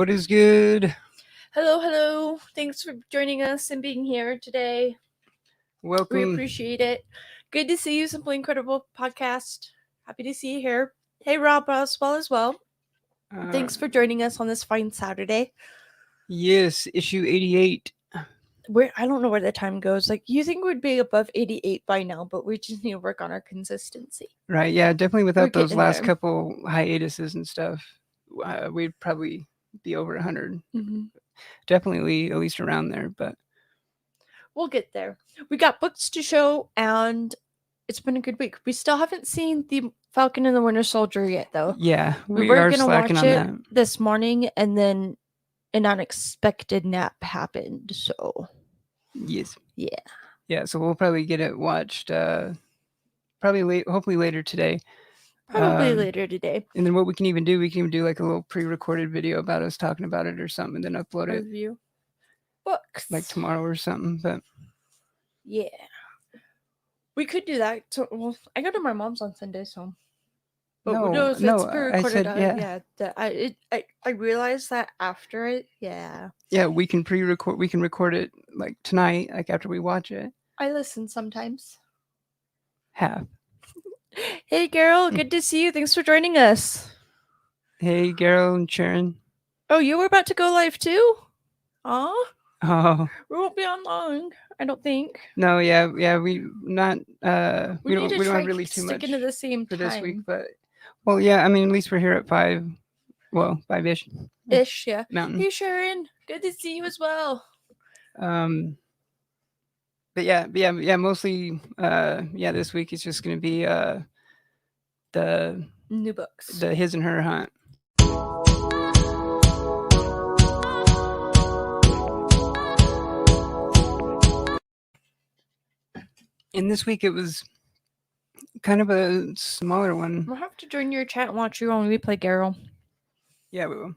What is good? Hello. Thanks for joining us and being here today. We Welcome. appreciate it. Good to see you, Simply Incredible Podcast. Happy to see you here. Hey, Rob Roswell as well. Thanks for joining us on this fine Saturday. Yes, issue 88. I don't know where the time goes. Like, you think we'd be above 88 by now, but we just need to work on our consistency. Right, yeah, definitely without those getting last there. couple hiatuses and stuff, we'd probably be over 100. Definitely at least around there, but We'll get there. We got books to show, and it's been a good week. We still haven't seen the Falcon and the Winter Soldier yet, though. yeah, We we were are gonna slacking watch on it that. this morning, and then an unexpected nap happened. So Yes. yeah. Yeah, so we'll probably get it watched hopefully later today. Probably later today. And then what we can even do like a little pre-recorded video about us talking about it or something, and then upload it Review books like tomorrow or something. But yeah, we could do that. So, well, I go to my mom's on Sunday, so. But no, if it's I pre-recorded, said I realized that after it. Yeah. Yeah, we can pre-record. We can record it like tonight, like after we watch it. I listen sometimes. Half. Hey, Carol. Good to see you. Thanks for joining us. Hey, Carol and Sharon. Oh, you were about to go live too? Oh. We won't be on long, I don't think. No, yeah, we not. We don't have really too much into the same for time. this week, but well, yeah. I mean, at least we're here at 5. Well, 5-ish. Yeah. Mountain. Hey, Sharon. Good to see you as well. But yeah. Mostly, this week is just gonna be the new books, the his and her hunt. And this week it was kind of a smaller one. We'll have to join your chat and watch you on replay, Carol. Yeah, we will.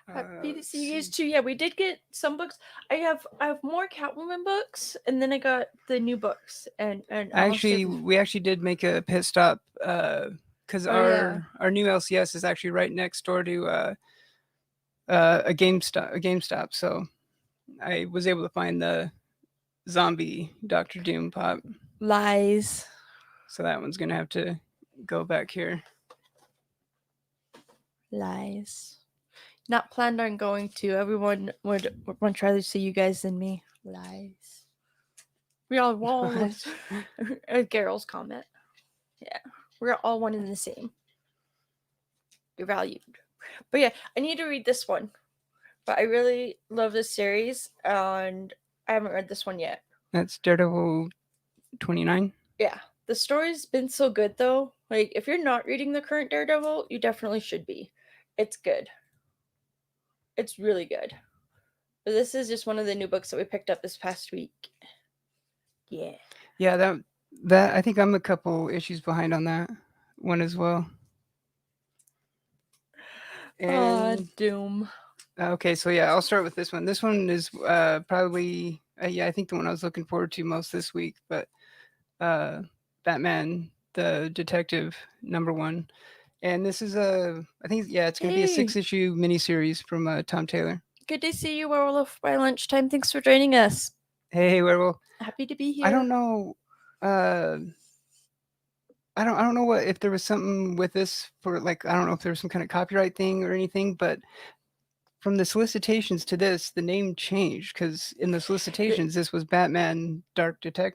Happy to see you guys too. Yeah, we did get some books. I have more Catwoman books, and then I got the new books. And we actually did make a pit stop because our new LCS is actually right next door to a GameStop. So I was able to find the zombie Dr. Doom pop. Lies. So that one's gonna have to go back here. Lies. Not planned on going to. Everyone would try to see you guys than me. Lies. We all won't. Carol's comment. Yeah. We're all one and the same. You're valued. But yeah, I need to read this one. But I really love this series, and I haven't read this one yet. That's Daredevil 29? Yeah. The story's been so good, though. Like, if you're not reading the current Daredevil, you definitely should be. It's good. It's really good. But this is just one of the new books that we picked up this past week. Yeah. Yeah, that I think I'm a couple issues behind on that one as well. And Doom. Okay, so yeah, I'll start with this one. This one is probably I think the one I was looking forward to most this week, but Batman the Detective #1. And this is I think it's going to be a 6-issue miniseries from Tom Taylor. Good to see you, Werewolf, by lunchtime. Thanks for joining us. Hey, Werewolf. Happy to be here. I don't know. I don't know if there was something with this for like I don't know if there was some kind of copyright thing or anything, but from the solicitations to this, the name changed because in the solicitations this was Batman Dark Knight.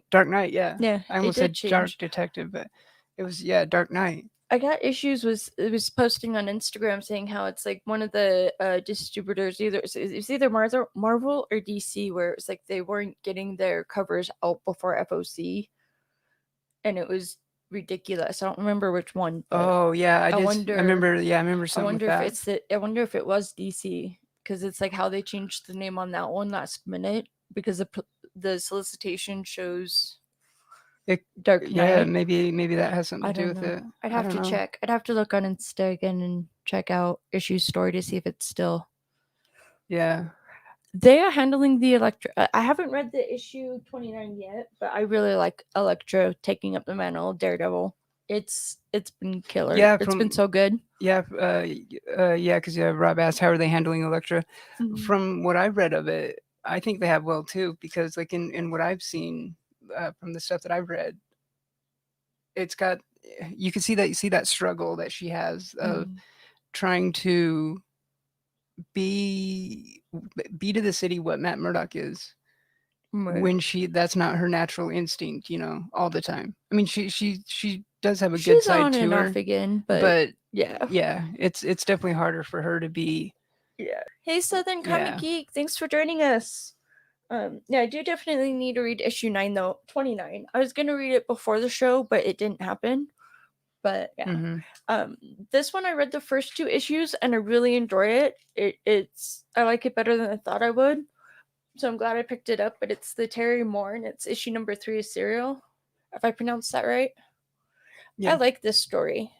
Dark Knight, yeah. Yeah. I almost said Dark Detective, but it was Dark Knight. I got issues with it was posting on Instagram saying how it's like one of the distributors it's either Marvel or DC, where it's like they weren't getting their covers out before FOC, and it was ridiculous. I don't remember which one. Oh yeah, I remember something like that. I wonder if it was DC, because it's like how they changed the name on that one last minute because the solicitation shows Dark Knight. Yeah, maybe that has something to do with it. I'd have to check. I'd have to look on Insta again and check out issue story to see if it's still. Yeah. They are handling the Electro. I haven't read the issue 29 yet, but I really like Electro taking up the mantle of Daredevil. It's been killer. Yeah, It's been so good. yeah, yeah, because Rob asked how are they handling Elektra. Mhm. From what I've read of it, I think they have well too, because like in what I've seen from the stuff that I've read, it's got you can see that struggle that she has of Mhm. trying to be be to the city what Matt Murdock is Right. when that's not her natural instinct, all the time. I mean, she does have a good She's side on to and her, off again, but but yeah. yeah, it's definitely harder for her to be. Yeah. Hey, Southern Comic Yeah. Geek, thanks for joining us. Yeah, I do definitely need to read issue 9 though. 29. I was gonna read it before the show, but it didn't happen. But yeah. Hmm. This one I read the first 2 issues and I really enjoy it. It's I like it better than I thought I would. So I'm glad I picked it up, but it's the Terry Moore and it's issue number 3 of Serial. If I pronounced that right. I Yeah. like this story.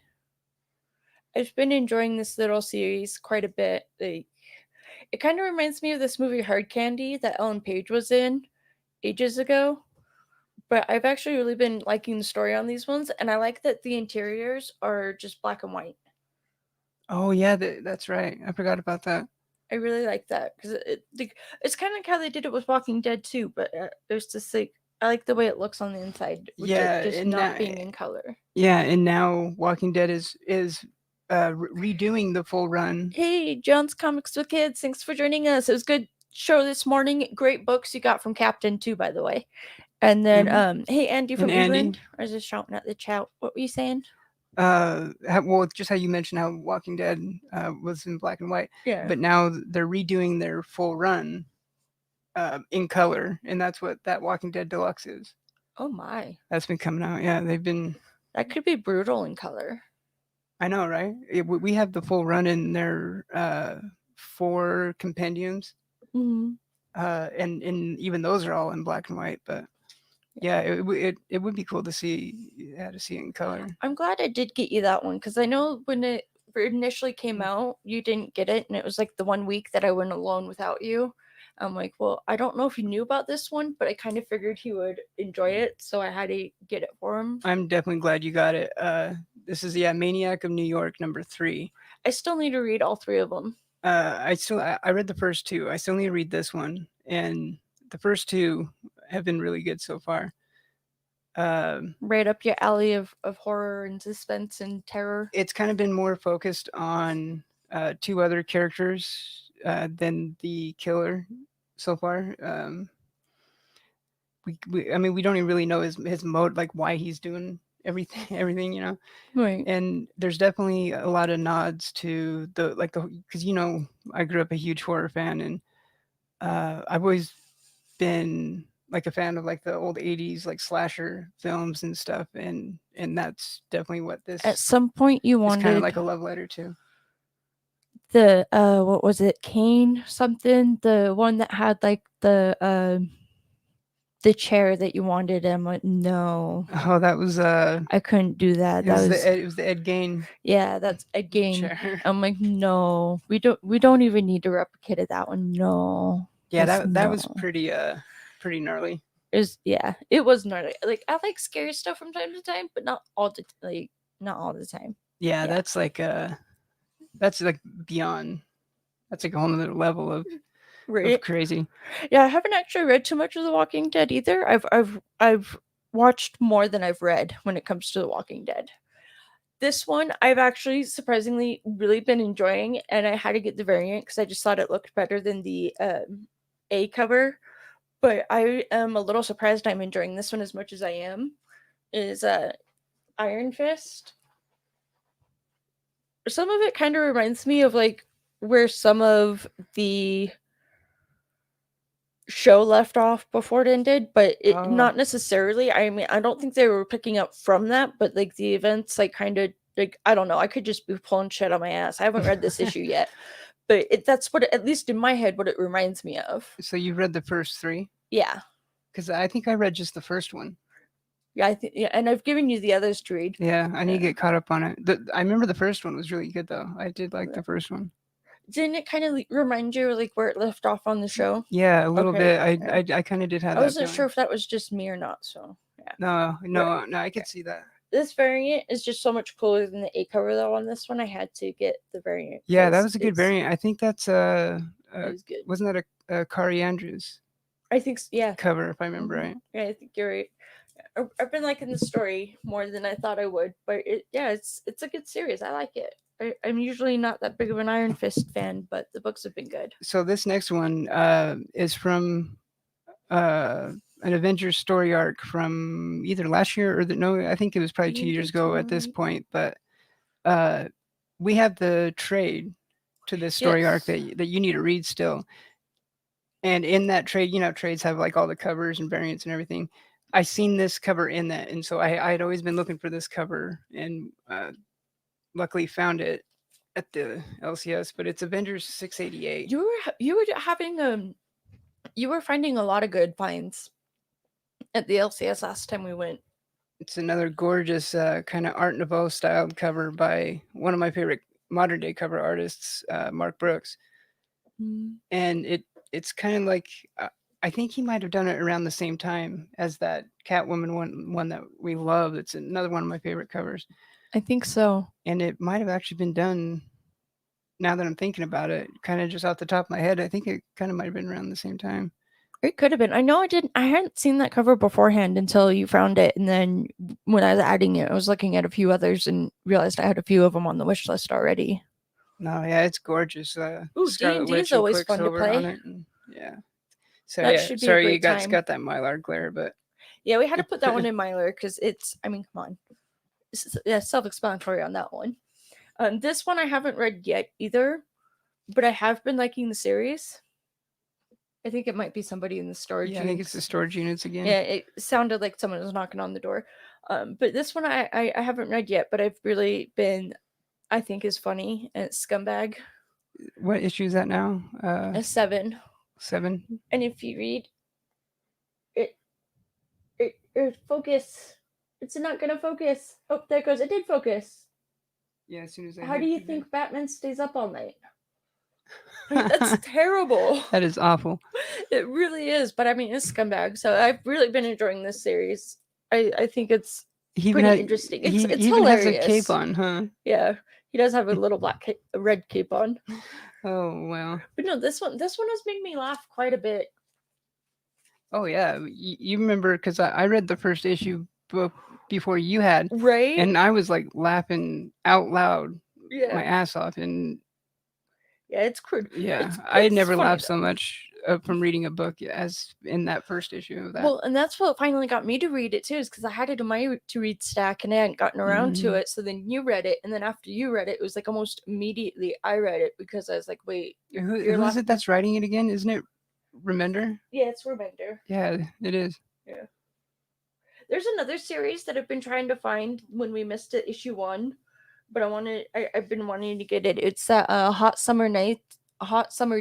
I've been enjoying this little series quite a bit. Like, it kind of reminds me of this movie Hard Candy that Ellen Page was in ages ago. But I've actually really been liking the story on these ones, and I like that the interiors are just black and white. Oh yeah, that's right. I forgot about that. I really like that because it's kind of like how they did it with Walking Dead too. But there's just like I like the way it looks on the inside with it Yeah, just and not now, being in color. yeah, and now Walking Dead is redoing the full run. Hey, John's Comics with Kids, thanks for joining us. It was a good show this morning. Great books you got from Captain too, by the way. And then, Mhm. hey Andy And from Andy, England. I was just shouting at the chat. What were you saying? well, just how you mentioned how Walking Dead was in black and white, Yeah. but now they're redoing their full run in color, and that's what that Walking Dead Deluxe is. Oh my. That's been coming out. Yeah, they've been. That could be brutal in color. I know, right? We have the full run in their 4 compendiums, Mm-hmm. and even those are all in black and white. But yeah, it would be cool to see, yeah, to see it in color. I'm glad I did get you that one because I know when it initially came out, you didn't get it, and it was like the 1 week that I went alone without you. I'm like, well, I don't know if you knew about this one, but I kind of figured he would enjoy it, so I had to get it for him. I'm definitely glad you got it. This is Maniac of New York #3. I still need to read all 3 of them. I read the first 2. I still need to read this one, and the first 2 have been really good so far. Right up your alley of horror and suspense and terror. It's kind of been more focused on 2 other characters than the killer so far. I mean, we don't even really know his mode, like why he's doing everything, Right. And there's definitely a lot of nods to because I grew up a huge horror fan, and I've always been like a fan of like the old 80s like slasher films and stuff, and that's definitely what this At some point you is kind of wanted like a love letter to. the what was it, Kane something? The one that had like the chair that you wanted. I'm like, no. Oh, that was I couldn't do that. That was it was the Ed Gein yeah, that's again. chair. I'm like, no, we don't even need to replicate it. That one, no. Yeah, Just that was no. pretty gnarly. It was gnarly. Like I like scary stuff from time to time, but not all the time. Yeah, Yeah. that's like beyond. That's like a whole other level of Right. crazy. Yeah, I haven't actually read too much of The Walking Dead either. I've watched more than I've read when it comes to The Walking Dead. This one I've actually surprisingly really been enjoying, and I had to get the variant because I just thought it looked better than the A cover. But I am a little surprised I'm enjoying this one as much as I am. Is Iron Fist. Some of it kind of reminds me of like where some of the show left off before it ended, but it not necessarily. I mean, I don't think they were picking up from that, but like the events, like kind of like I don't know. I could just be pulling shit on my ass. I haven't read this issue yet, but that's what at least in my head what it reminds me of. So you read the first 3? Yeah, because I think I read just the first one. yeah, I think yeah, and I've given you the others to read. Yeah, I need to get caught up on it. I remember the first one was really good though. I did like the first one. Didn't it kind of remind you like where it left off on the show? Yeah, a little Okay, bit. I kind of did have I that wasn't feeling. sure if that was just me or not. So yeah. No, I could see that. this variant is just so much cooler than the A cover though. On this one, I had to get the variant. Yeah, that 'cause was a good it's- variant. I think that's It was good. wasn't that a Kari Andrews I think yeah. cover if I remember right? Yeah, I think you're right. I've been liking the story more than I thought I would, but it's a good series. I like it. I'm usually not that big of an Iron Fist fan, but the books have been good. So this next one is from an Avengers story arc from either last year or no, I think it was probably 2 years ago at this point. But we have the trade to this story arc that you need to read still. And in that trade, trades have like all the covers and variants and everything. I seen this cover in that, and so I had always been looking for this cover, and luckily found it at the LCS. But it's Avengers 688. You were finding a lot of good finds at the LCS last time we went. It's another gorgeous kind of Art Nouveau styled cover by one of my favorite modern day cover artists, Mark Brooks. And it's kind of like I think he might have done it around the same time as that Catwoman one that we love. It's another one of my favorite covers. I think so. And it might have actually been done, now that I'm thinking about it, kind of just off the top of my head. I think it kind of might have been around the same time. It could have been. I know I hadn't seen that cover beforehand until you found it. And then when I was adding it, I was looking at a few others and realized I had a few of them on the wish list already. No, yeah, it's gorgeous. Ooh, D&D is always fun to play. Yeah. So sorry you got that Mylar glare, but yeah, we had to put that one in Mylar because come on, it's self-explanatory on that one. This one I haven't read yet either, but I have been liking the series. I think it might be somebody in the storage. Yeah, I think it's the storage units again. Yeah, it sounded like someone was knocking on the door. But this one I haven't read yet, but I've really been, I think, is funny, and it's Scumbag. What issue is that now? A 7. 7. And if you read it focus. It's not gonna focus. Oh, there it goes. It did focus. Yeah, as soon as How do you think Batman stays up all night? That's terrible. That is awful. It really is. But I mean, it's Scumbag. So I've really been enjoying this series. I think it's pretty interesting. It's he hilarious. Even has a cape on, huh? Yeah, he does have a little red cape on. Oh wow! But no, this one has made me laugh quite a bit. Oh yeah, you remember because I read the first issue before you had, right? And I was like laughing out loud, my ass off, and yeah, it's crude. Yeah, I had never laughed so much from reading a book as in that first issue of that. Well, and that's what finally got me to read it too, is because I had it in my to read stack and I hadn't gotten around to it. So then you read it, and then after you read it, it was like almost immediately I read it because I was like, wait, who is it that's writing it again? Isn't it Remender? Yeah, it's Remender. Yeah, it is. Yeah. There's another series that I've been trying to find when we missed it, issue 1, but I've been wanting to get it. It's Hot Summer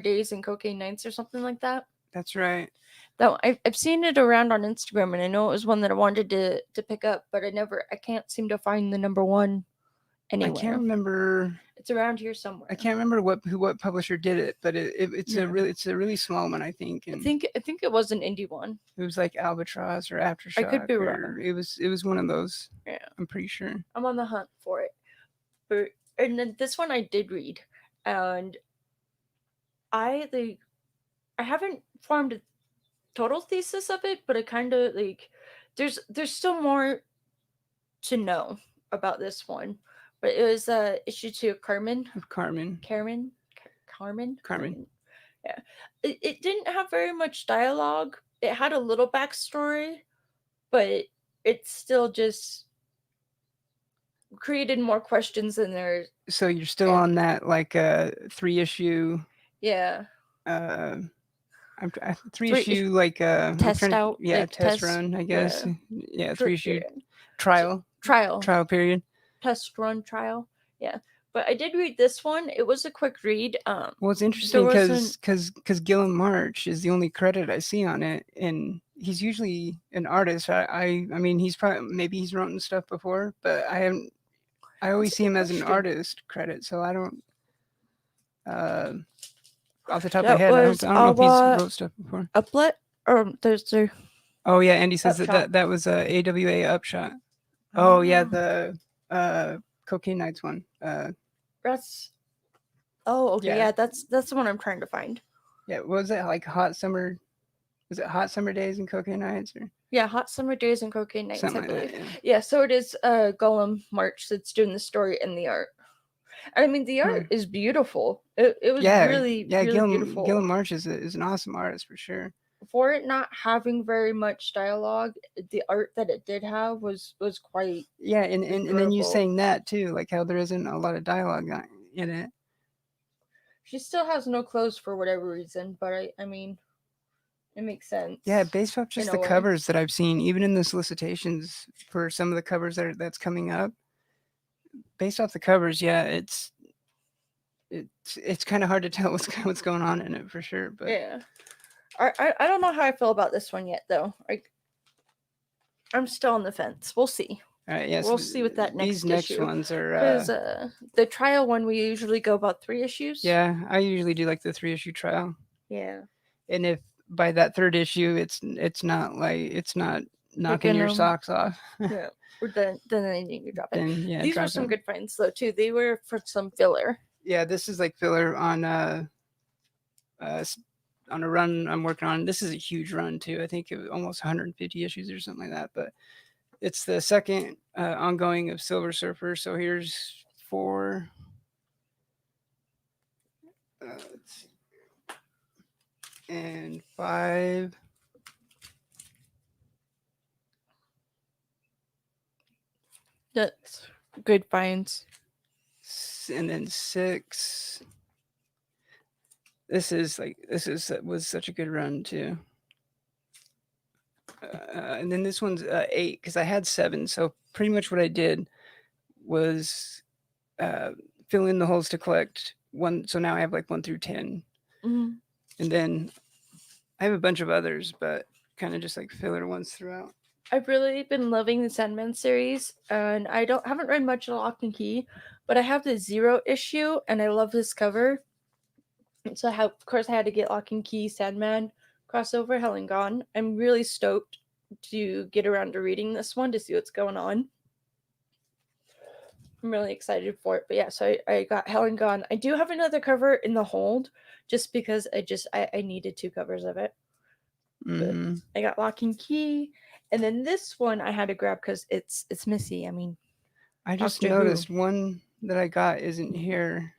Days and Cocaine Nights or something like that. That's right. I've seen it around on Instagram, and I know it was one that I wanted to pick up, but I can't seem to find the number 1 anywhere. I can't remember. It's around here somewhere. I can't remember what publisher did it, but it's a really small one, I think. And I think it was an indie one. It was like Albatross or Aftershock. I could be wrong. It was one of those. Yeah, I'm pretty sure. I'm on the hunt for it. And then this one I did read, and I haven't formed a total thesis of it, but I kind of there's still more to know about this one. But it was issue 2 of Carmen. Yeah. It didn't have very much dialogue. It had a little backstory, but it still just created more questions than there. So you're still on that 3-issue. Yeah. 3-issue test out. Yeah, test run, I guess. Yeah, 3-issue trial period. Test run trial. Yeah. But I did read this one. It was a quick read. Well, it's interesting because Gilliam March is the only credit I see on it, and he's usually an artist. I mean, he's he's written stuff before, but I always see him as an artist credit, so I don't. Off the top of my head, I don't know if he's wrote stuff before. Uplet or there's. Oh yeah, Andy says that was a AWA Upshot. Oh yeah, Oh, the Cocaine Nights one. that's. Oh, okay. Yeah, Yeah, that's the one I'm trying to find. yeah. What was it like Hot Summer? Was it Hot Summer Days and Cocaine Nights or Yeah, Hot Summer Days and Cocaine Nights, I something like believe. that? Yeah. Yeah, so it is Gollum March that's doing the story and the art. I mean, the Hmm. art is beautiful. It was Yeah, really, yeah. really Gillen beautiful. March is an awesome artist for sure. For it not having very much dialogue, the art that it did have was quite Yeah, and then you beautiful. saying that too, like how there isn't a lot of dialogue in it. She still has no clothes for whatever reason, but I mean, it makes Yeah, sense based off in just a the way. covers that I've seen, even in the solicitations for some of the covers that's coming up, based off the covers, yeah, it's kind of hard to tell what's going on in it for sure. But Yeah. I don't know how I feel about this one yet, though. I'm still on the fence. We'll see. all right, yes, We'll see with that these next next issue. ones are Because the trial one, we usually go about 3 issues. yeah, I usually do like the 3 issue trial, Yeah. and if by that third issue it's not They're knocking your gonna, socks off, yeah. Or then they need to drop it. then yeah, These were drop some it. good finds, though, too. They were for some filler. Yeah, this is like filler uh on a run I'm working on. This is a huge run too. I think it was almost 150 issues or something like that. But it's the second ongoing of Silver Surfer. So here's 4, let's see, and 5, That's good finds. and then 6. This was such a good run too. And then this one's 8 because I had 7. So pretty much what I did was uh, fill in the holes to collect one. So now I have like 1 through 10, Mm-hmm. and then I have a bunch of others, but kind of just like filler ones throughout. I've really been loving the Sandman series, and I don't haven't read much of Lock and Key, but I have the 0 issue, and I love this cover. So of course I had to get Lock and Key Sandman crossover Hell and Gone. I'm really stoked to get around to reading this one to see what's going on. I'm really excited for it. But yeah, so I got Hell and Gone. I do have another cover in the hold just because I needed 2 covers of it. But Mm-hmm. I got Lock and Key. And then this one I had to grab because it's Missy. I mean, I just Doctor Who. noticed one that I got isn't here.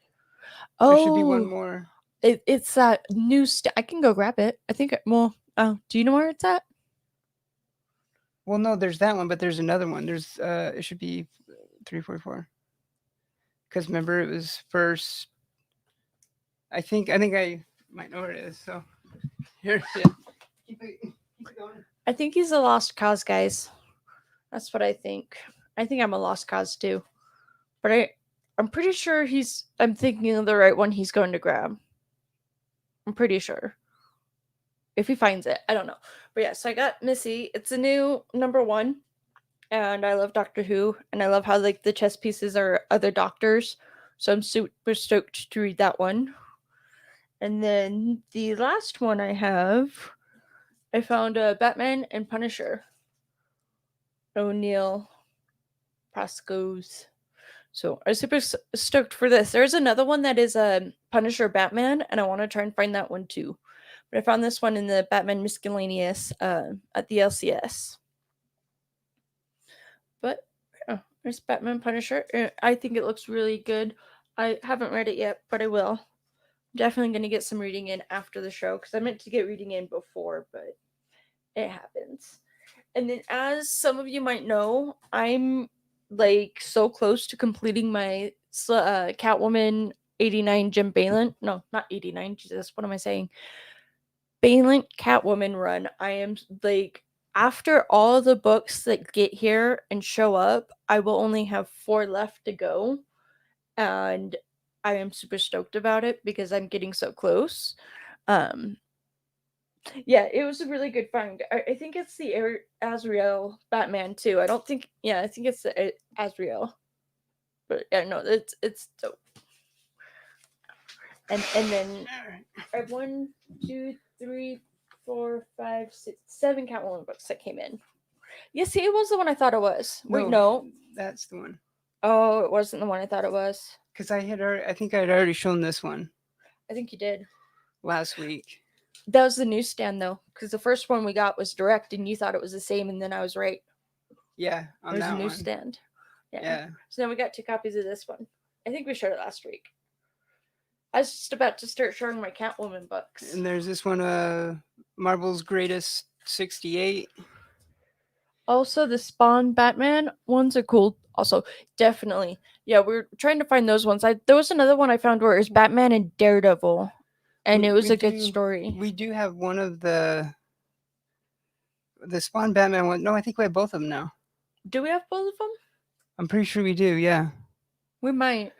There should be one Oh, more. it's that new I can go grab it. I think. Well, oh, do you know where it's at? Well, no, there's that one, but there's another one. There's it should be 344. Because remember, it was first. I think I might know where it is. So here, yeah. Keep it going. I think he's a lost cause, guys. That's what I think. I think I'm a lost cause too. But I'm pretty sure I'm thinking of the right one he's going to grab. I'm pretty sure. If he finds it, I don't know. But yeah, so I got Missy. It's a new #1, and I love Doctor Who, and I love how like the chess pieces are other doctors. So I'm super stoked to read that one. And then the last one I found Batman and Punisher. O'Neill Pascoe's. So I'm super stoked for this. There's another one that is a Punisher Batman, and I want to try and find that one too. But I found this one in the Batman Miscellaneous at the LCS. But yeah, there's Batman Punisher. I think it looks really good. I haven't read it yet, but I will. Definitely going to get some reading in after the show because I meant to get reading in before, but it happens. And then, as some of you might know, I'm like so close to completing my Catwoman 89 Jim Balent. No, not 89. Jesus, what am I saying? Balent Catwoman run. I am like, after all the books that get here and show up, I will only have 4 left to go. And I am super stoked about it because I'm getting so close. Um, Yeah, it was a really good find. I think it's the Azrael Batman too. I don't think. Yeah, I think it's the Azrael. But yeah, no, it's dope. And then I have 1, 2, 3, 4, 5, 6, 7 Catwoman books that came in. Yeah, see, it was the one I thought it was. Wait, no. that's the one. Oh, it wasn't the one I thought it was. Because I think I'd already shown this one I think you did. last week. That was the newsstand though, because the first one we got was direct, and you thought it was the same, and then I was right. Yeah, It on was a that one. newsstand. Yeah. Yeah. So now we got 2 copies of this one. I think we showed it last week. I was just about to start showing my Catwoman books. And there's this one, Marvel's Greatest 68. Also, the Spawn Batman ones are cool. Also, definitely. Yeah, we're trying to find those ones. There was another one I found where it was Batman and Daredevil, and it was a good story. We do have one of the Spawn Batman one. No, I think we have both of them now. Do we have both of them? I'm pretty sure we do. Yeah. We might.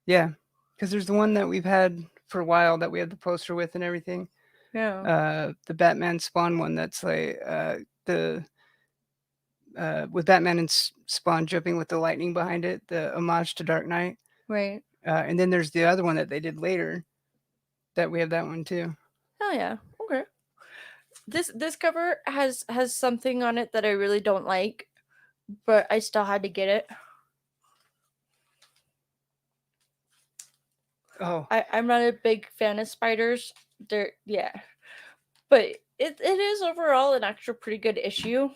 Yeah, because there's the one that we've had for a while that we have the poster with and everything. Yeah. The Batman Spawn one that's like the with Batman and Spawn jumping with the lightning behind it, the homage to Dark Knight. Right. And then there's the other one that they did later. That we have that one too. Oh yeah. Okay. This cover has something on it that I really don't like, but I still had to get it. Oh. I'm not a big fan of spiders. Yeah. But it is overall an actual pretty good issue.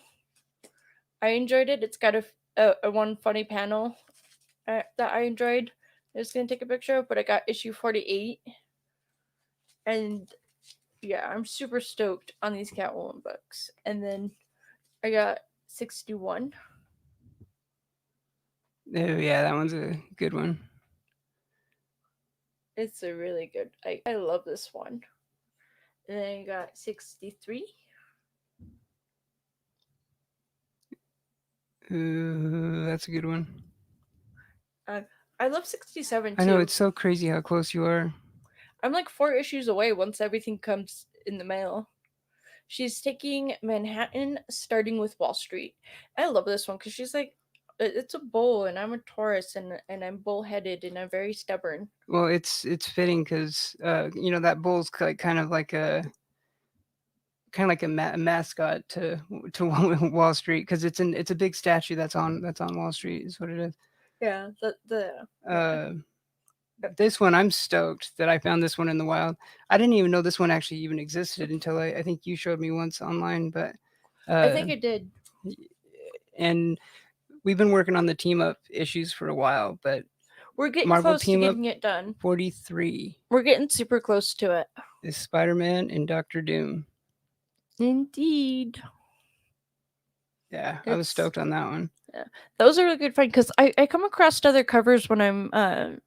I enjoyed it. It's got a one funny panel that I enjoyed. I was gonna take a picture of, but I got issue 48. And yeah, I'm super stoked on these Catwoman books. And then I got 61. Oh yeah, that one's a good one. It's a really good. I love this one. And then you got 63. Ooh, that's a good one. I love 67 too. I know, it's so crazy how close you are. I'm like 4 issues away once everything comes in the mail. She's taking Manhattan, starting with Wall Street. I love this one because she's like, it's a bull, and I'm a Taurus, and I'm bullheaded, and I'm very stubborn. Well, it's fitting because you know, that bull's kind of like a mascot to Wall Street, because it's a big statue that's on Wall Street is what it is. Yeah. This one, I'm stoked that I found this one in the wild. I didn't even know this one actually even existed until I think you showed me once online, but I think it did. And we've been working on the team up issues for a while, but we're getting Marvel close to getting it done. 43. We're getting super close to it. Is Spider-Man and Dr. Doom. Indeed. Yeah, I was stoked on that one. Yeah, those are a good find because I come across other covers when I'm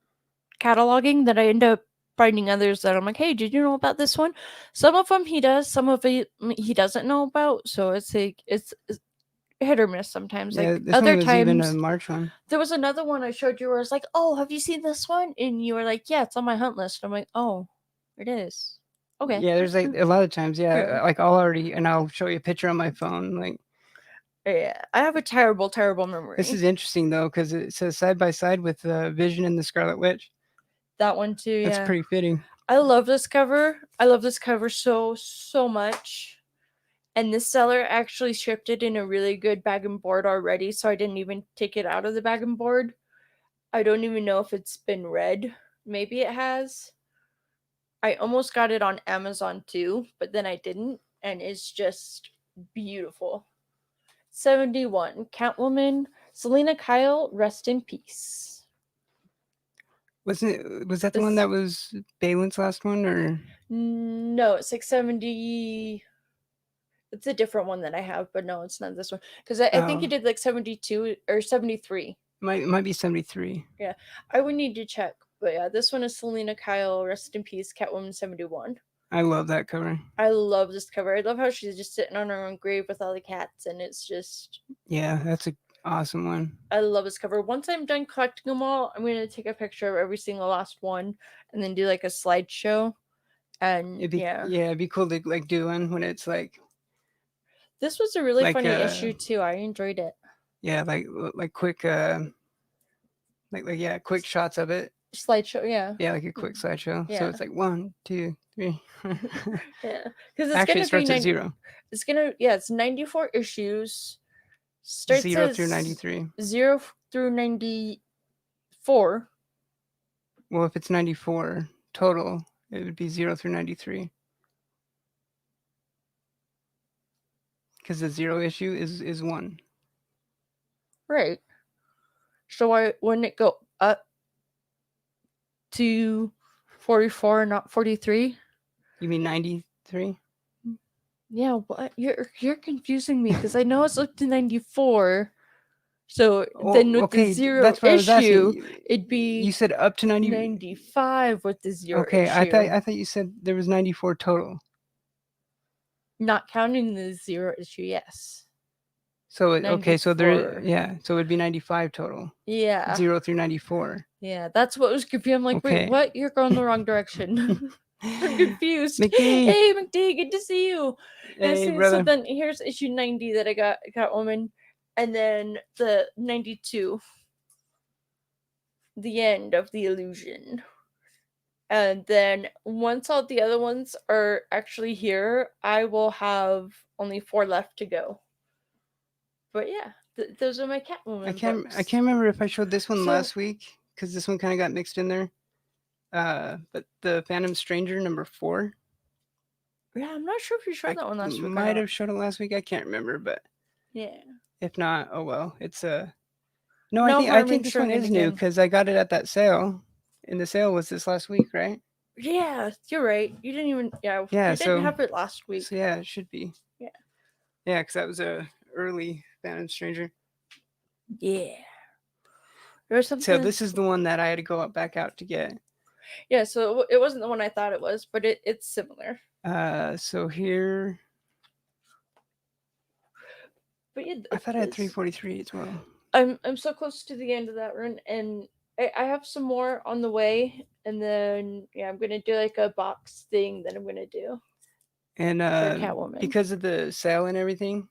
cataloging that I end up finding others that I'm like, hey, did you know about this one? Some of them he does, some of it he doesn't know about. So it's like it's hit or miss sometimes. Yeah, like this other one was times, even a March one. There was another one I showed you where I was like, oh, have you seen this one? And you were like, yeah, it's on my hunt list. I'm like, oh, it is. Okay. Yeah, there's like a lot of times, yeah, like I'll show you a picture on my phone, like. Yeah, I have a terrible memory. This is interesting though, because it says side by side with Vision and the Scarlet Witch. That one too. That's pretty fitting. I love this cover. I love this cover so much. And this seller actually shipped it in a really good bag and board already, so I didn't even take it out of the bag and board. I don't even know if it's been read. Maybe it has. I almost got it on Amazon too, but then I didn't, and it's just beautiful. 71. Catwoman, Selena Kyle, rest in peace. Was that the one that was Balin's last one, or? No, it's like 70. It's a different one that I have, but no, it's not this one. Because I think you did like 72 or 73. Might be 73. Yeah, I would need to check. But yeah, this one is Selena Kyle, rest in peace, Catwoman 71. I love that cover. I love this cover. I love how she's just sitting on her own grave with all the cats, and it's just... Yeah, that's an awesome one. I love this cover. Once I'm done collecting them all, I'm going to take a picture of every single last one and then do like a slideshow. And it'd be cool to like do one when it's like... This was a really funny issue too. I enjoyed it. Yeah, like quick quick shots of it. Slideshow, yeah. Yeah, like a quick slideshow. Yeah. So it's like 1, 2, 3. Yeah, because actually it starts at 0. It's 94 issues. Starts 0 through as 93. 0 through 94. Well, if it's 94 total, it would be 0 through 93. Because the 0 issue is 1. Right. So why wouldn't it go up to 44 and not 43? You mean 93? Yeah, what? You're confusing me because I know it's up to 94. So then with the Okay, 0 that's what I was issue, asking. it'd be You said up to 90. 95 with the 0 Okay, issue. I thought you said there was 94 total. Not counting the 0 issue, yes. So so there, 94. yeah, so it'd be 95 total. Yeah. 0 through 94. Yeah, that's what was confusing. I'm like, Okay. wait, what? You're going the wrong direction. I'm confused. McD. Hey, McD, good to see you. Hey, So brother. then here's issue 90 that I got Catwoman, and then the 92, the end of the illusion. And then once all the other ones are actually here, I will have only 4 left to go. But yeah, those are my Catwoman I books. can't remember if I showed this one So- last week because this one kind of got mixed in there. But the Phantom Stranger #4. Yeah, I'm not sure if you showed that one last week. Might have showed it last week. I can't remember, but Yeah. if not, oh well. It's no, No I harm in think this one showing it is new again. because I got it at that sale. And the sale was this last week, right? Yeah, you're right. You didn't even. Yeah, Yeah, we didn't have it last week. So yeah, it should be. Yeah. Yeah, because that was a early Phantom Stranger. Yeah. There was something. So this is the one that I had to go back out to get. Yeah, so it wasn't the one I thought it was, but it's similar. So here. But yeah, I thought I had 343 as well. I'm so close to the end of that run, and I have some more on the way, and then yeah, I'm gonna do like a box thing that I'm gonna do. And for Catwoman. because of the sale and everything,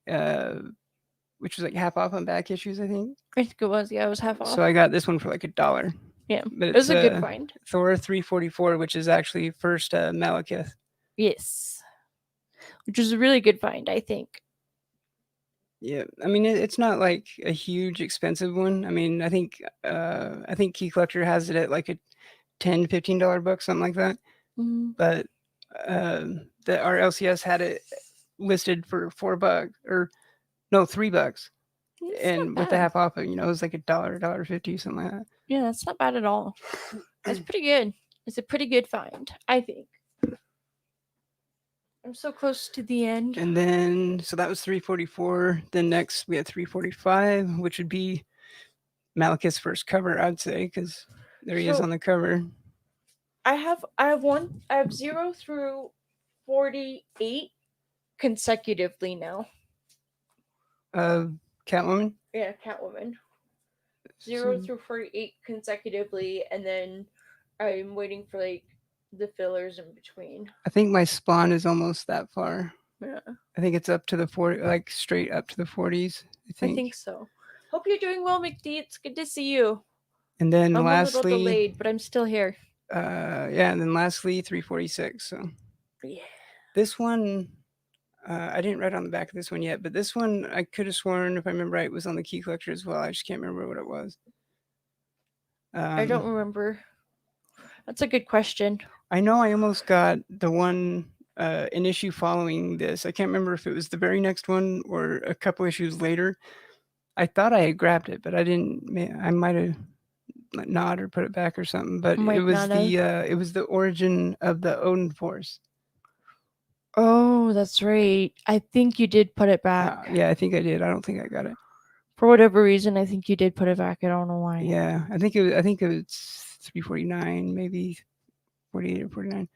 which was like half off on back issues, I think. I think it was. Yeah, it was half off. So I got this one for like $1. Yeah, but it was a good find. Thor 344, which is actually first Malekith. Yes, which was a really good find, I think. Yeah, I mean it's not like a huge expensive one. I mean I think Key Collector has it at like a $10-15 book, something like that. Mm-hmm. But our LCS had it listed for $4 or no $3, and with the half off, it was like $1.50, something like that. Yeah, that's not bad at all. That's pretty good. It's a pretty good find, I think. I'm so close to the end. And then, so that was 344. Then next we had 345, which would be Malekith's first cover, I'd say, because there he is on the cover. I have 0 through 48 consecutively now. Catwoman? Yeah, Catwoman. 0 through 48 consecutively, and then I'm waiting for like the fillers in between. I think my spawn is almost that far. Yeah. I think it's up to the 40, like straight up to the 40s. I think so. Hope you're doing well, McD. It's good to see you. And then I'm lastly, a little delayed, but I'm still here. Yeah, and then lastly 346. So yeah, this one, I didn't write on the back of this one yet, but this one I could have sworn, if I remember right, was on the Key Collector as well. I just can't remember what it was. I don't remember. That's a good question. I know I almost got the one an issue following this. I can't remember if it was the very next one or a couple issues later. I thought I had grabbed it, but I didn't. I might have not or put it back or something. But it was the origin of the Odin Force. Oh, that's right. I think you did put it back. Yeah, I think I did. I don't think I got it. For whatever reason, I think you did put it back. I don't know why. Yeah, I think it was 349, maybe 48 or 49,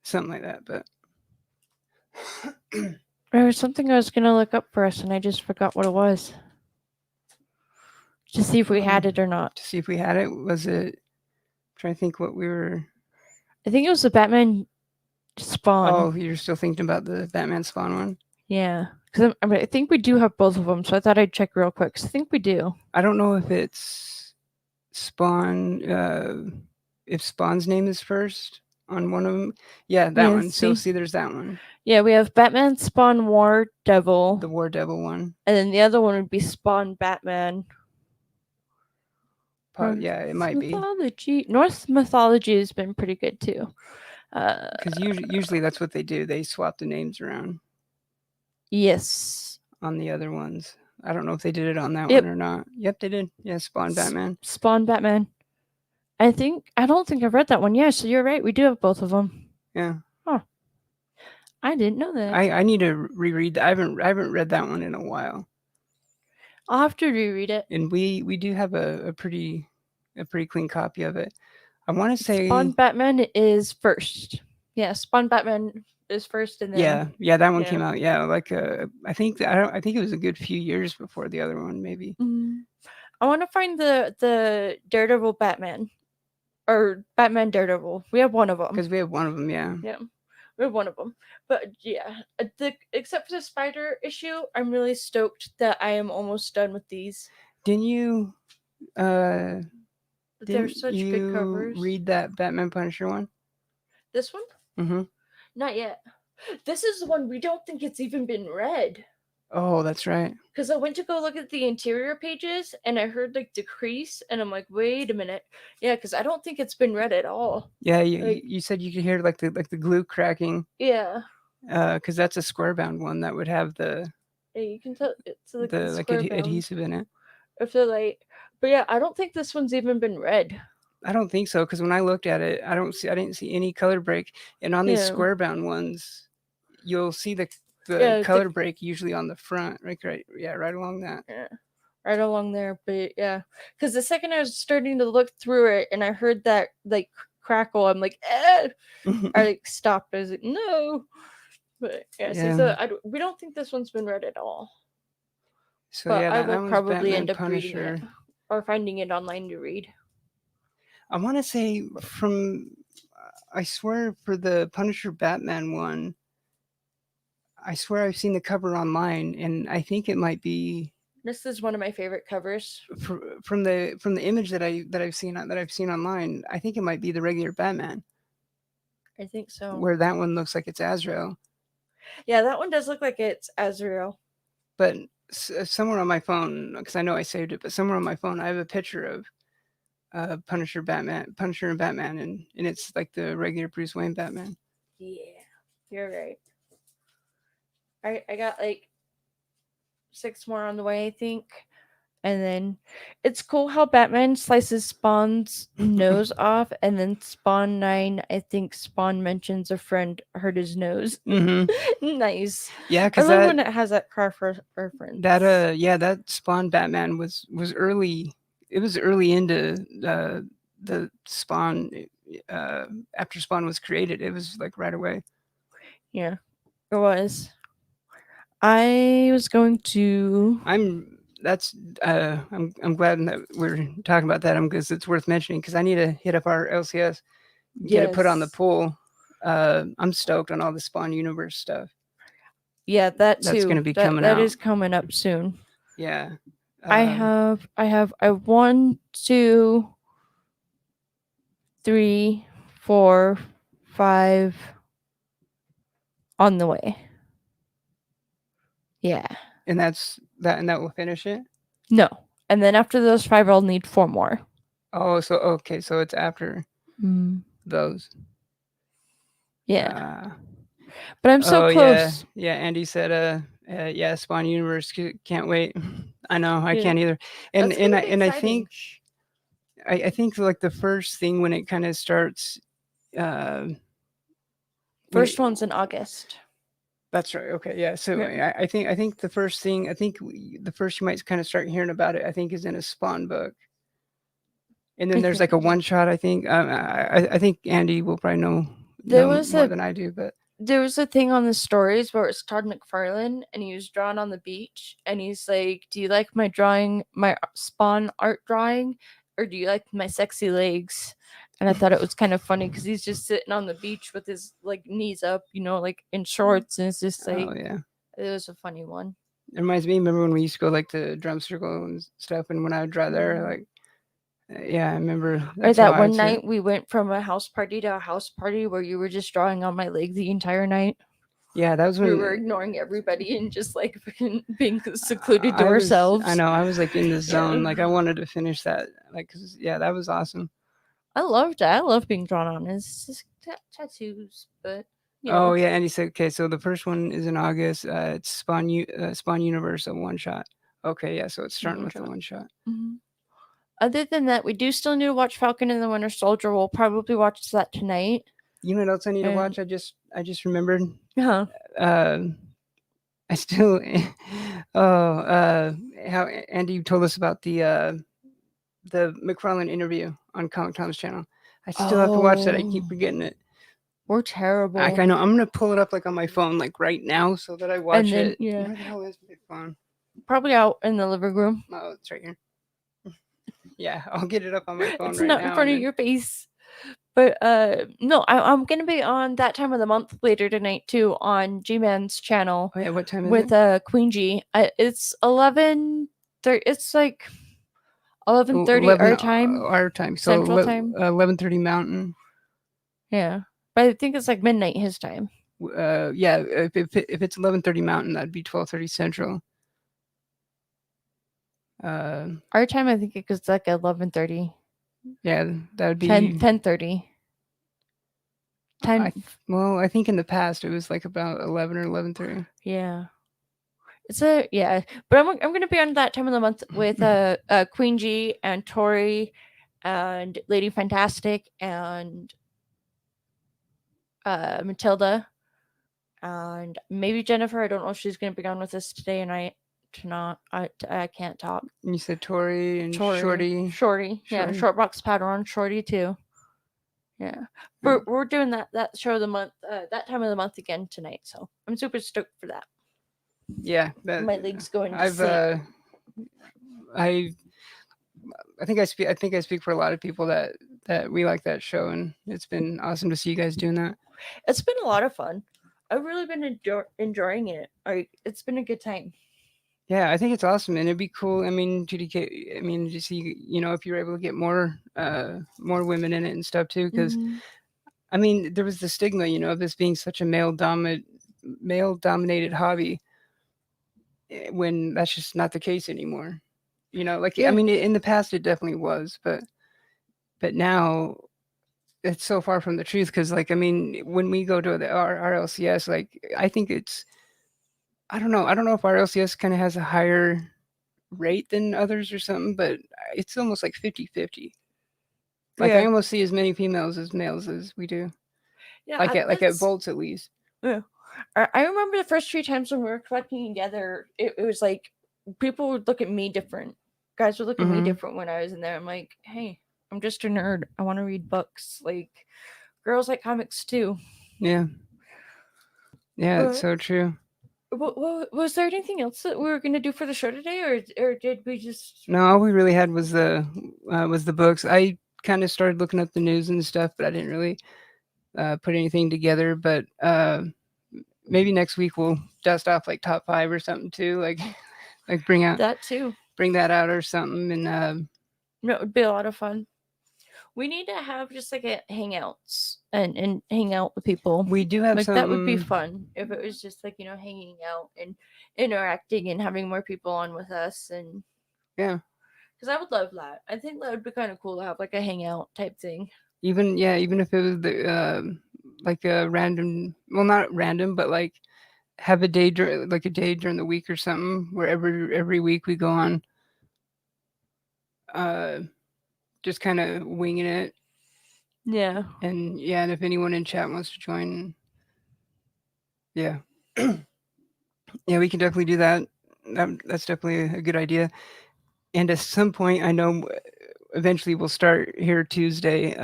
something like that. But there was something I was gonna look up for us, and I just forgot what it was. To see if we had it or not. To see if we had it. Was it? I'm trying to think what we were. I think it was the Batman Spawn. Oh, you're still thinking about the Batman Spawn one? Yeah, because I think we do have both of them, so I thought I'd check real quick. So I think we do. I don't know if it's Spawn. If Spawn's name is first on one of them. Yeah, that Yeah, one. So see? see, there's that one, Yeah, we have Batman, Spawn, War, Devil, the War Devil one. and then the other one would be Spawn, Batman. Norse Yeah, it might be mythology. Norse mythology has been pretty good too. because usually that's what they do. They swap the names around Yes. on the other ones. I don't know if they did it on that Yep. one or not. Yep, they did. Yeah, Spawn Batman. Spawn, Batman. I don't think I've read that one. Yeah, so you're right. We do have both of them. Yeah. Huh. I didn't know that. I need to reread that. I haven't read that one in a while. I'll have to reread it. And we do have a pretty clean copy of it. I want to say Spawn Batman is first. Yeah, Spawn Batman is first, and then yeah, that one yeah. came out. Yeah, like I think it was a good few years before the other one, maybe. I want to find the Daredevil Batman or Batman Daredevil. We have one of them because we have one of them. Yeah. Yeah, we have one of them. But yeah, except for the spider issue, I'm really stoked that I am almost done with these. Didn't you? They're Didn't such you good covers. read that Batman Punisher one? This one? Mm-hmm. Not yet. This is the one we don't think it's even been read. Oh, that's right. Because I went to go look at the interior pages and I heard like decrease, and I'm like, wait a minute. Yeah, because I don't think it's been read at all. Yeah, Like- you said you could hear like the glue cracking. Yeah. Because that's a square bound one that would have the Yeah, you can tell it's like the like square bound. adhesive in it. If they're like, but yeah, I don't think this one's even been read. I don't think so because when I looked at it, I didn't see any color break. And on these Yeah. square bound ones, you'll see the Yeah, color break usually on the front, right along that. Yeah, right along there. But yeah, because the second I was starting to look through it and I heard that like crackle, I'm like, eh! I like stopped. I was like, no. But yeah, see, so we don't think this one's been read at all. So but yeah, I that will one's probably Batman end up Punisher. reading it or finding it online to read. I want to say I swear for the Punisher Batman one, I swear I've seen the cover online, and I think it might be. This is one of my favorite covers. From the image that I've seen online, I think it might be the regular Batman. I think so. Where that one looks like it's Azrael. Yeah, that one does look like it's Azrael. But somewhere on my phone, because I know I saved it, but somewhere on my phone I have a picture of Punisher and Batman, and it's like the regular Bruce Wayne Batman. Yeah, you're right. I got like 6 more on the way, I think. And then it's cool how Batman slices Spawn's nose off, and then Spawn 9, I think Spawn mentions a friend hurt his nose. Mm-hmm. Nice. Yeah, because I love when it has that car reference. That Spawn Batman was early. It was early into the Spawn. After Spawn was created, it was like right away. Yeah, it was. I was going to. I'm glad that we're talking about that because it's worth mentioning because I need to hit up our LCS, get it put on the pool. I'm stoked on all the Spawn universe stuff. Yeah, that too. That's going to be coming out. That is coming up soon. Yeah. I have 1, 2, 3, 4, 5 on the way. Yeah. And that will finish it? No. And then after those 5, I'll need 4 more. Oh, so okay, so it's after those. Yeah. But I'm so close. Yeah, Andy said yeah, Spawn Universe, can't wait. I know, I can't either. And I think like the first thing when it kind of starts first one's in August. That's right. Okay. Yeah. So I think the first thing, the first you might kind of start hearing about it, I think, is in a Spawn book. And then there's like a one shot, I think. I think Andy will probably know more than I do, but there was a thing on the stories where it's Todd McFarlane and he was drawn on the beach and he's like, do you like my drawing, my Spawn art drawing, or do you like my sexy legs? And I thought it was kind of funny because he's just sitting on the beach with his like knees up, like in shorts, and it's just like, oh yeah, it was a funny one. It reminds me, remember when we used to go like to drum circle and stuff, and when I would draw there, like Yeah, I remember Or that's how that I one would say night it. we went from a house party to a house party where you were just drawing on my leg the entire night. Yeah, that was We were when ignoring everybody and just like fucking being secluded to ourselves. I was like in the Yeah. zone. Like I wanted to finish that. Like, 'cause, yeah, that was awesome. I loved it. I love being drawn on. It's just tattoos, but you Oh know, yeah, and he said, okay, so the first one is in August. It's Spawn Universe, a one shot. Okay, yeah, so it's starting one with the shot. one shot. Mhm. Other than that, we do still need to watch Falcon and the Winter Soldier. We'll probably watch that tonight. You know what else I need to And watch? I just remembered. huh. Uh, I still, oh, how Andy told us about the McFarlane interview on Comic Tom's channel. I still have to watch that. I keep Oh, forgetting it. we're terrible. I know I'm gonna pull it up like on my phone like right now so that I And watch then it. yeah, Where the hell is my phone? probably out in the living room. Oh, it's right here. Yeah, I'll get it up on my phone It's right not in now front and of then. your face. But no, I'm gonna be on that time of the month later tonight too on G-Man's channel Oh yeah, what time is with it? Queen G. It's 11:30. It's like 11:30 11 our time, our time. So Central Time. 11:30 Mountain. Yeah, but I think it's like midnight his time. Yeah, if it's 11:30 Mountain, that'd be 12:30 Central. Uh, Our time, I think it's like 11:30, yeah, that would 10, be 10:30. 10. well, I think in the past it was like about 11 or 11:30. Yeah. It's a yeah, but I'm gonna be on that time of the month with Queen G and Tori and Lady Fantastic and Matilda and maybe Jennifer. I don't know if she's gonna be on with us today and I tonight. I can't talk. You said Tori and Tori, Shorty. Shorty, yeah, Shorty. short box pattern on Shorty too. Yeah, Yeah. we're doing that show of the month that time of the month again tonight. So I'm super stoked for that. Yeah, that My legs going to I've sleep. I I think I speak for a lot of people that we like that show, and it's been awesome to see you guys doing that. It's been a lot of fun. I've really been enjoying it. Like it's been a good time. Yeah, I think it's awesome, and it'd be cool. I mean, GDK. I mean, to see if you're able to get more women in it and stuff too, because Mm-hmm. I mean, there was the stigma, of this being such a male dominated hobby, when that's just not the case anymore. Like I Yeah, mean, in the past it definitely was, but now it's so far from the truth. Because like I mean, when we go to the RLCS, like I think it's I don't know if RLCS kind of has a higher rate than others or something, but it's almost like 50-50. Like I yeah, almost see as many females as males as we do. yeah. Like at That's Bolts at least. yeah. I remember the first few times when we were collecting together. It was like people would look at me different. Guys would look at me Hmm. different when I was in there. I'm like, hey, I'm just a nerd. I want to read books. Like girls like comics too. Yeah, yeah, it's But so true. was there anything else that we were gonna do for the show today, or did we just? No, all we really had was the books. I kind of started looking up the news and stuff, but I didn't really put anything together. But maybe next week we'll dust off like top five or something too. Like like That too. bring that out or something. And No, it would be a lot of fun. We need to have just like a hangouts and hang out with people. we do have Like that would be something. fun if it was just like hanging out and interacting and having more people on with us and Yeah, because I would love that. I think that would be kind of cool to have like a hangout type thing. even if it was like a random, well, not random, but like have a day like a day during the week or something where every week we go on, uh, just kind of winging it. Yeah. And yeah, and if anyone in chat wants to join, yeah, yeah, we can definitely do that. That's definitely a good idea. And at some point, I know eventually we'll start here Tuesday.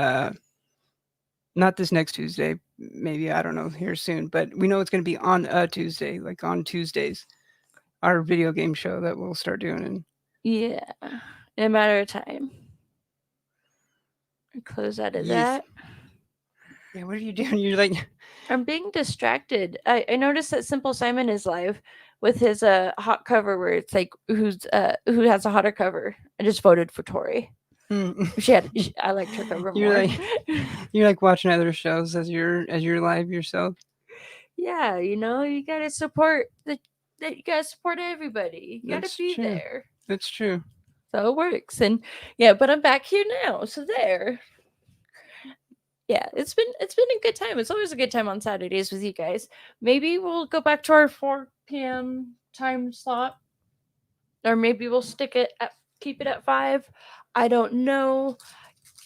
Not this next Tuesday, maybe I don't know here soon, but we know it's going to be on a Tuesday, like on Tuesdays, our video game show that we'll start doing. And Yeah. In a matter of time. Close out of yes, that. yeah. What are you doing? You're like, I'm being distracted. I noticed that Simple Simon is live with his hot cover where it's like who has a hotter cover. I just voted for Tori. I liked her cover You're more. like you're like watching other shows as you're live yourself. Yeah, you gotta support that. You gotta support everybody. You gotta That's be true. there. That's true. So it works. And yeah, but I'm back here now. So there. Yeah, it's been a good time. It's always a good time on Saturdays with you guys. Maybe we'll go back to our 4 p.m. time slot, or maybe we'll stick it at keep it at 5. I don't know.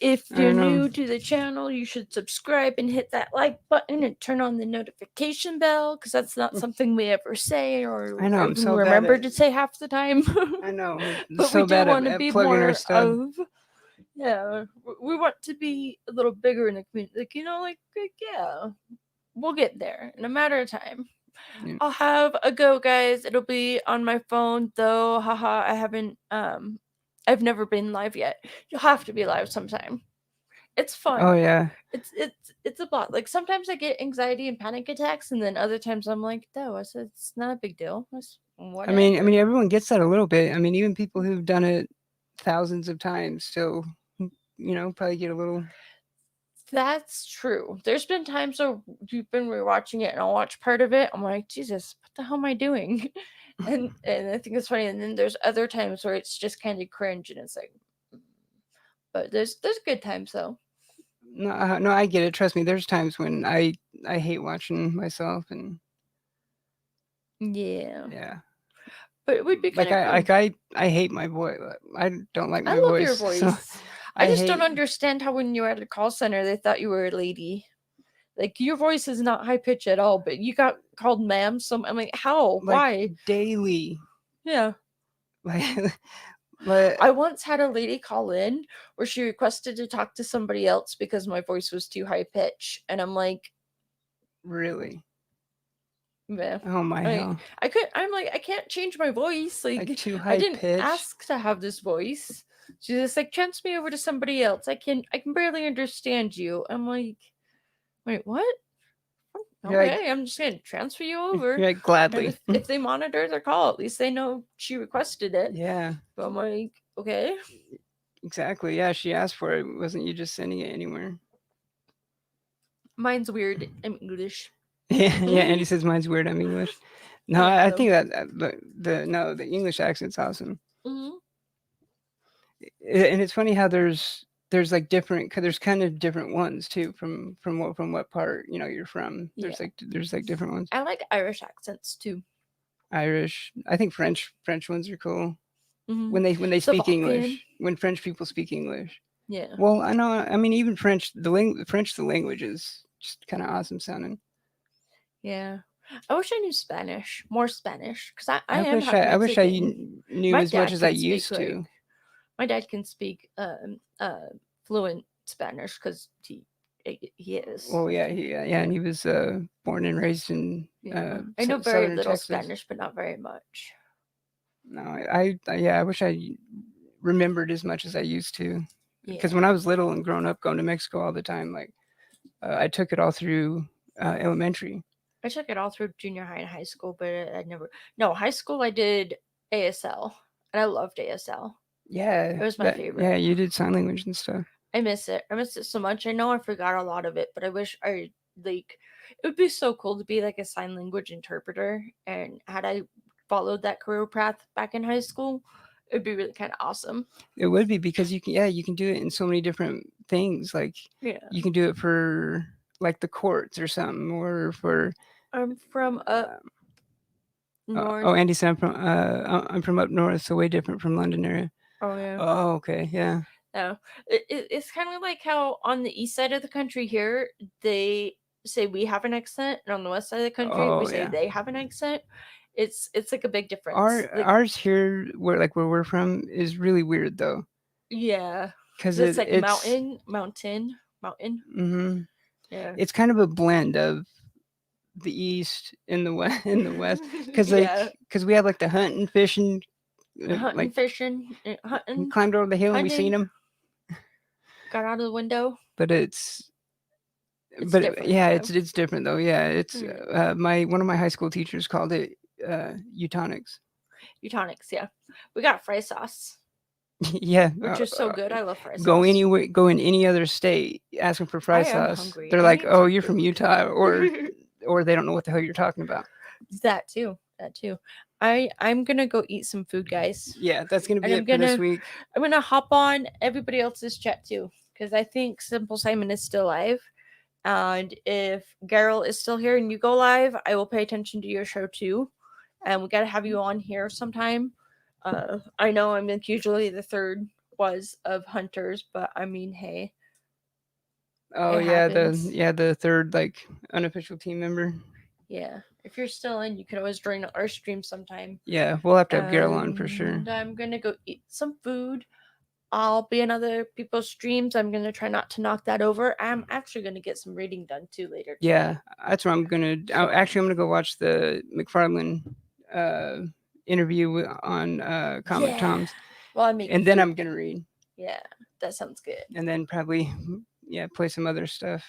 If I you're don't know. new to the channel, you should subscribe and hit that like button and turn on the notification bell, because that's not something we ever say or I know. I'm even so bad remember at. to say half the time. I know. I'm But we so do bad want to at be plugging our more stuff. of, yeah, we want to be a little bigger in the community. Yeah, we'll get there in a matter of time. Yeah. I'll have a go, guys. It'll be on my phone, though. Haha, I've never been live yet. You'll have to be live sometime. It's Oh fun. yeah. It's a lot. Like sometimes I get anxiety and panic attacks, and then other times I'm like, no, I said it's not a big deal. It's whatever. Everyone gets that a little bit. I mean, even people who've done it thousands of times still, probably get a little. That's true. There's been times where you've been rewatching it, and I'll watch part of it. I'm like, Jesus, what the hell am I doing? And I think it's funny. And then there's other times where it's just kind of cringe, and it's like, but there's good times though. No, no, I get it. Trust me. There's times when I hate watching myself, and Yeah, yeah, but it would be kind like of I cool. like I hate my voice. I don't like I my love your voice, so voice. I I just don't hate. understand how when you were at a call center they thought you were a lady. Like your voice is not high pitched at all, but you got called ma'am. So I'm like, how? Like Why? daily, Yeah. like, but I once had a lady call in where she requested to talk to somebody else because my voice was too high pitch, and I'm like, really, meh. oh my hell, I'm like, I can't change my voice. like Like too I high didn't pitch. ask to have this voice. She's just like, transfer me over to somebody else. I can barely understand you. I'm like, wait, what? You're like Okay, I'm just gonna transfer you over. you're like And gladly, if they monitor their call, at least they know she requested it. yeah, But I'm like, okay. exactly, yeah. She asked for it. Wasn't you just sending it anywhere? Mine's weird. I'm English. Yeah, yeah. Andy I says mine's weird. I'm English. No, am I though. think that the English accent's awesome. Hmm. And it's funny how there's like different, cause there's kind of different ones too from what part you're from. Yeah. There's like different ones. I like Irish accents too. Irish. I think French ones are cool Hmm. when they So speak Falcon. English. When French people speak English. Yeah. Well, I know. I mean, even French the language is just kind of awesome sounding. Yeah. I wish I knew Spanish, more Spanish, because I I am wish half I Mexican. knew My as much dad as I can speak used to. my dad can speak fluent Spanish because he is. Oh yeah, and he was born and raised in Yeah. I know very southern little Texas. Spanish, but not very much. No, yeah, I wish I remembered as much as I used to. Because Yeah. when I was little and growing up, going to Mexico all the time, like I took it all through elementary. I took it all through junior high and high school, but I never. No, high school I did ASL, and I loved ASL. Yeah, It was my favorite. yeah, you did sign language and stuff. I miss it. I miss it so much. I know I forgot a lot of it, but I wish I like. It would be so cool to be like a sign language interpreter, and had I followed that career path back in high school, it'd be really kind of awesome. It would be because you can do it in so many different things. Like Yeah, you can do it for like the courts or something, or for I'm from up uh, north. Andy said I'm from up north, so way different from London area. Oh yeah. Oh, okay, yeah. No, it's kind of like how on the east side of the country here they say we have an accent, and on the west side of the country we Oh, say yeah. they have an accent. It's like a big difference. Like Ours here, where we're from, is really weird though, yeah, because because it's like it's mountain. hmm Yeah, it's kind of a blend of the east and the west because yeah. we have like the hunting, fishing, Hunting, like fishing, we hunting, climbed over the hill and we seen hunting. them, Got out of the window. but It's different, yeah, kind of. it's different though. Yeah, it's Mm. my one of my high school teachers called it Eutonics. Eutonics, yeah. We got fry sauce. Yeah, which is so good. I love fry go sauce. anywhere, go in any other state, asking for fry I am sauce. hungry. They're I like, need "Oh, some you're from food. Utah," or they don't know what the hell you're talking about. That too. That too. I'm gonna go eat some food, guys, Yeah, that's gonna and be it for this week. I'm gonna hop on everybody else's chat too, because I think Simple Simon is still live. And if Geralt is still here and you go live, I will pay attention to your show too. And we gotta have you on here sometime. I know I'm like usually the third was of hunters, but I mean, hey, Oh it yeah, happens. the third like unofficial team member. Yeah, if you're still in, you can always join our stream sometime. Yeah, we'll have to have Geralt on for sure. And I'm gonna go eat some food. I'll be in other people's streams. I'm gonna try not to knock that over. I'm actually gonna get some reading done too later Yeah, tonight. that's what I'm gonna. Actually, I'm gonna go watch the McFarlane uh, interview on Comic Yeah. Tom's, Well, I'm making and then food. I'm gonna read, Yeah, that sounds good. and then probably play some other stuff,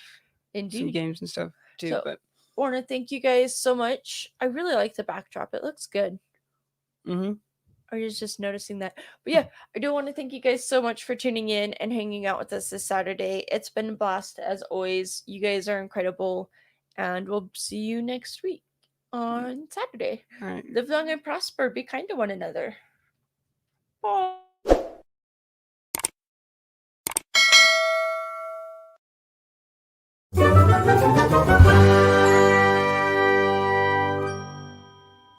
some Indeed. games and stuff too. So, But want to thank you guys so much. I really like the backdrop. It looks good. mm-hmm. I was just noticing that. But yeah, I do want to thank you guys so much for tuning in and hanging out with us this Saturday. It's been a blast as always. You guys are incredible. And we'll see you next week on Saturday. All right. Live long and prosper. Be kind to one another. Bye.